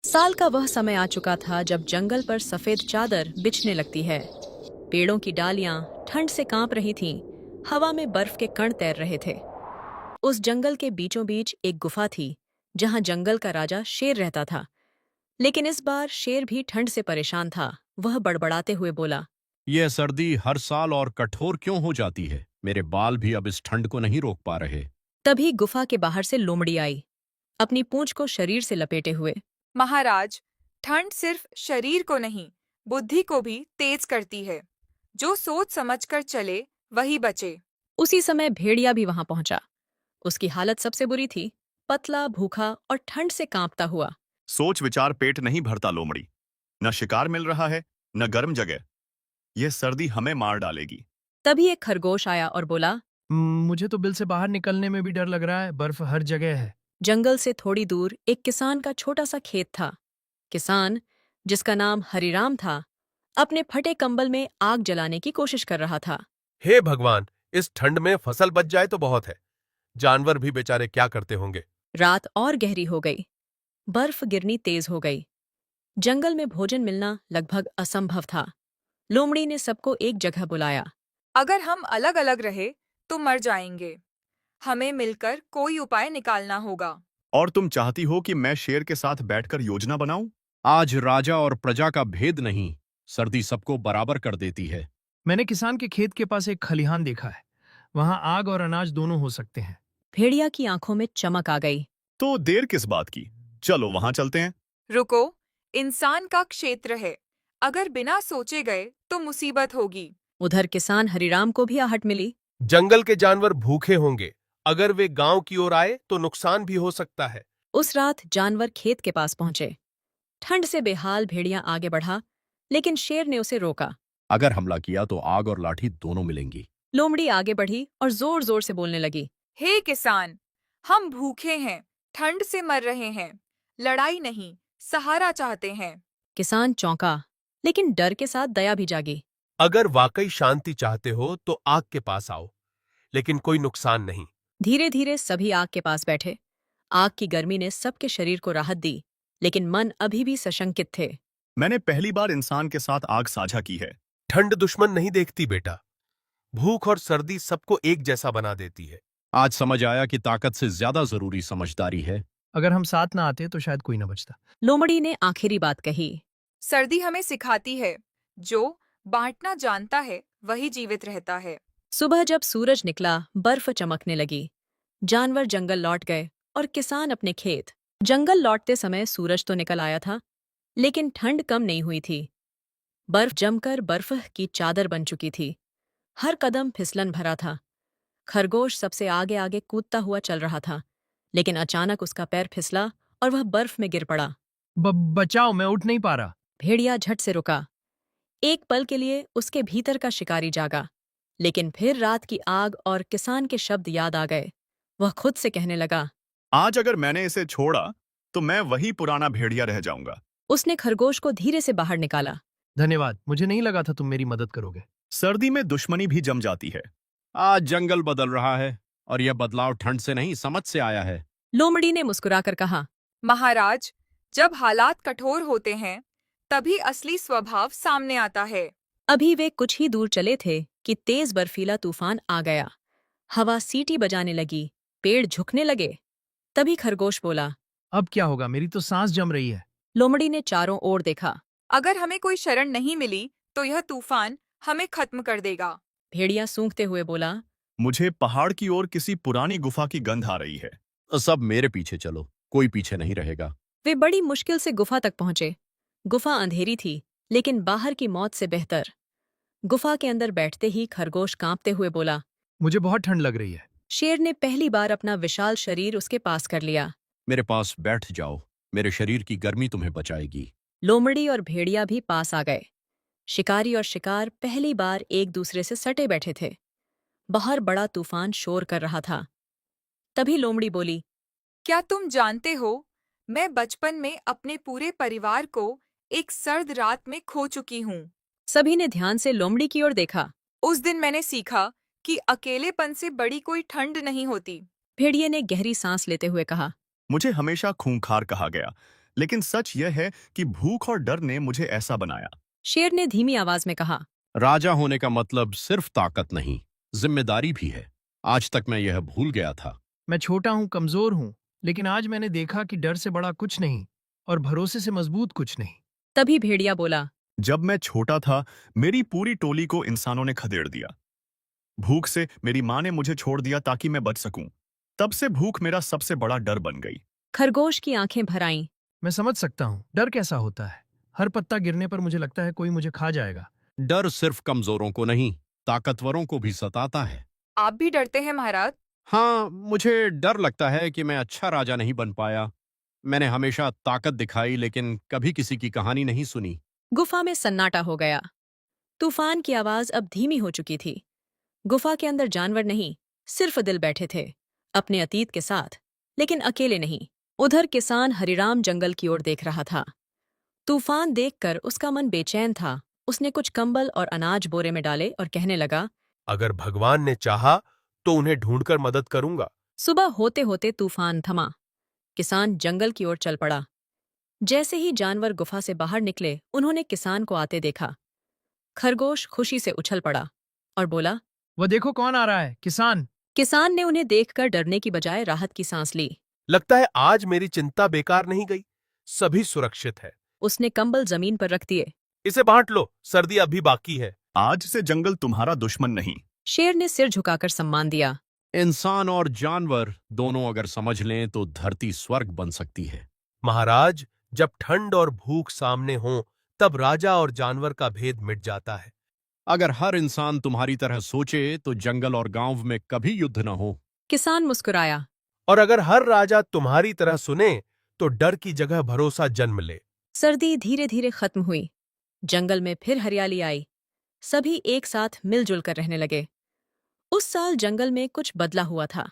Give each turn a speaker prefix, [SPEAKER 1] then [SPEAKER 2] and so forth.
[SPEAKER 1] साल का वह समय आ चुका था जब जंगल पर सफेद चादर बिछने लगती है। पेड़ों की डालियां ठंड से कांप रही थीं, हवा में बर्फ के कण तैर रहे थे। उस जंगल के बीचों बीच एक गुफा थी, जहां जंगल का राजा शेर रहता था। लेकिन इस बार शेर भी ठंड से परेशान था। वह बड़बड़ाते हुए बोला,
[SPEAKER 2] यह सर्दी हर साल और कठोर क्यों हो जाती है? मेरे बाल भी अब इस ठंड को नहीं रोक पा रहे।
[SPEAKER 1] तभी गुफा के बाहर से लोमड़ी आई, अपनी पूंछ को शरीर से लपेटे हुए।
[SPEAKER 3] महाराज, ठंड सिर्फ शरीर को नहीं, बुद्धि को भी तेज करती है। जो सोच समझकर चले वही बचे।
[SPEAKER 1] उसी समय भेड़िया भी वहां पहुंचा। उसकी हालत सबसे बुरी थी, पतला, भूखा और ठंड से कांपता हुआ।
[SPEAKER 4] सोच विचार पेट नहीं भरता लोमड़ी। न शिकार मिल रहा है, न गर्म जगह। यह सर्दी हमें मार डालेगी।
[SPEAKER 1] तभी एक खरगोश आया और बोला,
[SPEAKER 5] मुझे तो बिल से बाहर निकलने में भी डर लग रहा है, बर्फ हर जगह है।
[SPEAKER 1] जंगल से थोड़ी दूर एक किसान का छोटा सा खेत था। किसान, जिसका नाम हरिराम था, अपने फटे कंबल में आग जलाने की कोशिश कर रहा था।
[SPEAKER 6] हे भगवान, इस ठंड में फसल बच जाए तो बहुत है। जानवर भी बेचारे क्या करते होंगे।
[SPEAKER 1] रात और गहरी हो गई, बर्फ गिरनी तेज हो गई। जंगल में भोजन मिलना लगभग असंभव था। लोमड़ी ने सबको एक जगह बुलाया।
[SPEAKER 3] अगर हम अलग अलग रहे तो मर जाएंगे। हमें मिलकर कोई उपाय निकालना होगा।
[SPEAKER 4] और तुम चाहती हो कि मैं शेर के साथ बैठकर योजना बनाऊं?
[SPEAKER 2] आज राजा और प्रजा का भेद नहीं, सर्दी सबको बराबर कर देती है।
[SPEAKER 5] मैंने किसान के खेत के पास एक खलिहान देखा है। वहां आग और अनाज दोनों हो सकते हैं।
[SPEAKER 1] भेड़िया की आंखों में चमक आ गई।
[SPEAKER 4] तो देर किस बात की? चलो वहां चलते हैं।
[SPEAKER 3] रुको, इंसान का क्षेत्र है। अगर बिना सोचे गए तो मुसीबत होगी।
[SPEAKER 1] उधर किसान हरिराम को भी आहट मिली।
[SPEAKER 6] जंगल के जानवर भूखे होंगे। अगर वे गांव की ओर आए तो नुकसान भी हो सकता है।
[SPEAKER 1] उस रात जानवर खेत के पास पहुंचे। ठंड से बेहाल भेड़िया आगे बढ़ा, लेकिन शेर ने उसे रोका।
[SPEAKER 2] अगर हमला किया तो आग और लाठी दोनों मिलेंगी।
[SPEAKER 1] लोमड़ी आगे बढ़ी और जोर जोर से बोलने लगी।
[SPEAKER 3] हे किसान, हम भूखे हैं, ठंड से मर रहे हैं। लड़ाई नहीं, सहारा चाहते हैं।
[SPEAKER 1] किसान चौंका, लेकिन डर के साथ दया भी जागी।
[SPEAKER 6] अगर वाकई शांति चाहते हो तो आग के पास आओ, लेकिन कोई नुकसान नहीं।
[SPEAKER 1] धीरे धीरे सभी आग के पास बैठे। आग की गर्मी ने सबके शरीर को राहत दी, लेकिन मन अभी भी सशंकित थे।
[SPEAKER 4] मैंने पहली बार इंसान के साथ आग साझा की है।
[SPEAKER 6] ठंड दुश्मन नहीं देखती बेटा। भूख और सर्दी सबको एक जैसा बना देती है।
[SPEAKER 2] आज समझ आया कि ताकत से ज्यादा जरूरी समझदारी है।
[SPEAKER 5] अगर हम साथ ना आते तो शायद कोई ना बचता।
[SPEAKER 1] लोमड़ी ने आखिरी बात कही।
[SPEAKER 3] सर्दी हमें सिखाती है, जो बांटना जानता है वही जीवित रहता है।
[SPEAKER 1] सुबह जब सूरज निकला, बर्फ चमकने लगी। जानवर जंगल लौट गए और किसान अपने खेत। जंगल लौटते समय सूरज तो निकल आया था, लेकिन ठंड कम नहीं हुई थी। बर्फ जमकर बर्फ की चादर बन चुकी थी। हर कदम फिसलन भरा था। खरगोश सबसे आगे आगे कूदता हुआ चल रहा था, लेकिन अचानक उसका पैर फिसला और वह बर्फ में गिर पड़ा।
[SPEAKER 5] बचाओ, मैं उठ नहीं पा रहा।
[SPEAKER 1] भेड़िया झट से रुका। एक पल के लिए उसके भीतर का शिकारी जागा, लेकिन फिर रात की आग और किसान के शब्द याद आ गए। वह खुद से कहने लगा,
[SPEAKER 4] आज अगर मैंने इसे छोड़ा तो मैं वही पुराना भेड़िया रह जाऊंगा।
[SPEAKER 1] उसने खरगोश को धीरे से बाहर निकाला।
[SPEAKER 5] धन्यवाद, मुझे नहीं लगा था तुम मेरी मदद करोगे।
[SPEAKER 4] सर्दी में दुश्मनी भी जम जाती है।
[SPEAKER 2] आज जंगल बदल रहा है और यह बदलाव ठंड से नहीं, समझ से आया है।
[SPEAKER 1] लोमड़ी ने मुस्कुराकर कहा,
[SPEAKER 3] महाराज, जब हालात कठोर होते हैं तभी असली स्वभाव सामने आता है।
[SPEAKER 1] अभी वे कुछ ही दूर चले थे कि तेज बर्फीला तूफान आ गया। हवा सीटी बजाने लगी, पेड़ झुकने लगे। तभी खरगोश बोला।
[SPEAKER 5] अब क्या होगा? मेरी तो सांस जम रही है।
[SPEAKER 1] लोमड़ी ने चारों ओर देखा।
[SPEAKER 3] अगर हमें कोई शरण नहीं मिली तो यह तूफान हमें खत्म कर देगा।
[SPEAKER 1] भेड़िया सूंघते हुए बोला,
[SPEAKER 4] मुझे पहाड़ की ओर किसी पुरानी गुफा की गंध आ रही है।
[SPEAKER 2] सब मेरे पीछे चलो, कोई पीछे नहीं रहेगा।
[SPEAKER 1] वे बड़ी मुश्किल से गुफा तक पहुंचे। गुफा अंधेरी थी, लेकिन बाहर की मौत से बेहतर। गुफा के अंदर बैठते ही खरगोश कांपते हुए बोला।
[SPEAKER 5] मुझे बहुत ठंड लग रही है।
[SPEAKER 1] शेर ने पहली बार अपना विशाल शरीर उसके पास कर लिया।
[SPEAKER 2] मेरे पास बैठ जाओ, मेरे शरीर की गर्मी तुम्हें बचाएगी।
[SPEAKER 1] लोमड़ी और भेड़िया भी पास आ गए। शिकारी और शिकार पहली बार एक दूसरे से सटे बैठे थे। बाहर बड़ा तूफान शोर कर रहा था। तभी लोमड़ी बोली,
[SPEAKER 3] क्या तुम जानते हो, मैं बचपन में अपने पूरे परिवार को एक सर्द रात में खो चुकी हूँ।
[SPEAKER 1] सभी ने ध्यान से लोमड़ी की ओर देखा।
[SPEAKER 3] उस दिन मैंने सीखा कि अकेलेपन से बड़ी कोई ठंड नहीं होती।
[SPEAKER 1] भेड़िए ने गहरी सांस लेते हुए कहा,
[SPEAKER 4] मुझे हमेशा खूंखार कहा गया, लेकिन सच यह है कि भूख और डर ने मुझे ऐसा बनाया।
[SPEAKER 1] शेर ने धीमी आवाज में कहा।
[SPEAKER 2] राजा होने का मतलब सिर्फ ताकत नहीं, जिम्मेदारी भी है। आज तक मैं यह भूल गया था।
[SPEAKER 5] मैं छोटा हूँ, कमजोर हूँ, लेकिन आज मैंने देखा कि डर से बड़ा कुछ नहीं और भरोसे से मजबूत कुछ नहीं।
[SPEAKER 1] तभी भेड़िया बोला।
[SPEAKER 4] जब मैं छोटा था, मेरी पूरी टोली को इंसानों ने खदेड़ दिया। भूख से मेरी माँ ने मुझे छोड़ दिया ताकि मैं बच सकूं। तब से भूख मेरा सबसे बड़ा डर बन गई।
[SPEAKER 1] खरगोश की आंखें भर आईं।
[SPEAKER 5] मैं समझ सकता हूँ डर कैसा होता है। हर पत्ता गिरने पर मुझे लगता है कोई मुझे खा जाएगा।
[SPEAKER 2] डर सिर्फ कमजोरों को नहीं, ताकतवरों को भी सताता है।
[SPEAKER 3] आप भी डरते हैं महाराज?
[SPEAKER 2] हाँ, मुझे डर लगता है कि मैं अच्छा राजा नहीं बन पाया। मैंने हमेशा ताकत दिखाई, लेकिन कभी किसी की कहानी नहीं सुनी।
[SPEAKER 1] गुफा में सन्नाटा हो गया। तूफान की आवाज अब धीमी हो चुकी थी। गुफा के अंदर जानवर नहीं, सिर्फ दिल बैठे थे, अपने अतीत के साथ, लेकिन अकेले नहीं। उधर किसान हरिराम जंगल की ओर देख रहा था। तूफान देखकर उसका मन बेचैन था। उसने कुछ कंबल और अनाज बोरे में डाले और कहने लगा।
[SPEAKER 6] अगर भगवान ने चाहा तो उन्हें ढूंढकर मदद करूंगा।
[SPEAKER 1] सुबह होते होते तूफान थमा। किसान जंगल की ओर चल पड़ा। जैसे ही जानवर गुफा से बाहर निकले, उन्होंने किसान को आते देखा। खरगोश खुशी से उछल पड़ा और बोला।
[SPEAKER 5] वह देखो कौन आ रहा है, किसान।
[SPEAKER 1] किसान ने उन्हें देखकर डरने की बजाय राहत की सांस ली।
[SPEAKER 6] लगता है आज मेरी चिंता बेकार नहीं गई। सभी सुरक्षित है।
[SPEAKER 1] उसने कंबल जमीन पर रख दिए।
[SPEAKER 6] इसे बांट लो, सर्दी अभी बाकी है।
[SPEAKER 4] आज से जंगल तुम्हारा दुश्मन नहीं।
[SPEAKER 1] शेर ने सिर झुकाकर सम्मान दिया।
[SPEAKER 2] इंसान और जानवर दोनों अगर समझ लें तो धरती स्वर्ग बन सकती है।
[SPEAKER 6] महाराज, जब ठंड और भूख सामने हो तब राजा और जानवर का भेद मिट जाता है।
[SPEAKER 2] अगर हर इंसान तुम्हारी तरह सोचे तो जंगल और गांव में कभी युद्ध न हो।
[SPEAKER 1] किसान मुस्कुराया।
[SPEAKER 6] और अगर हर राजा तुम्हारी तरह सुने तो डर की जगह भरोसा जन्म ले।
[SPEAKER 1] सर्दी धीरे धीरे खत्म हुई। जंगल में फिर हरियाली आई। सभी एक साथ मिलजुल कर रहने लगे। उस साल जंगल में कुछ बदला हुआ था।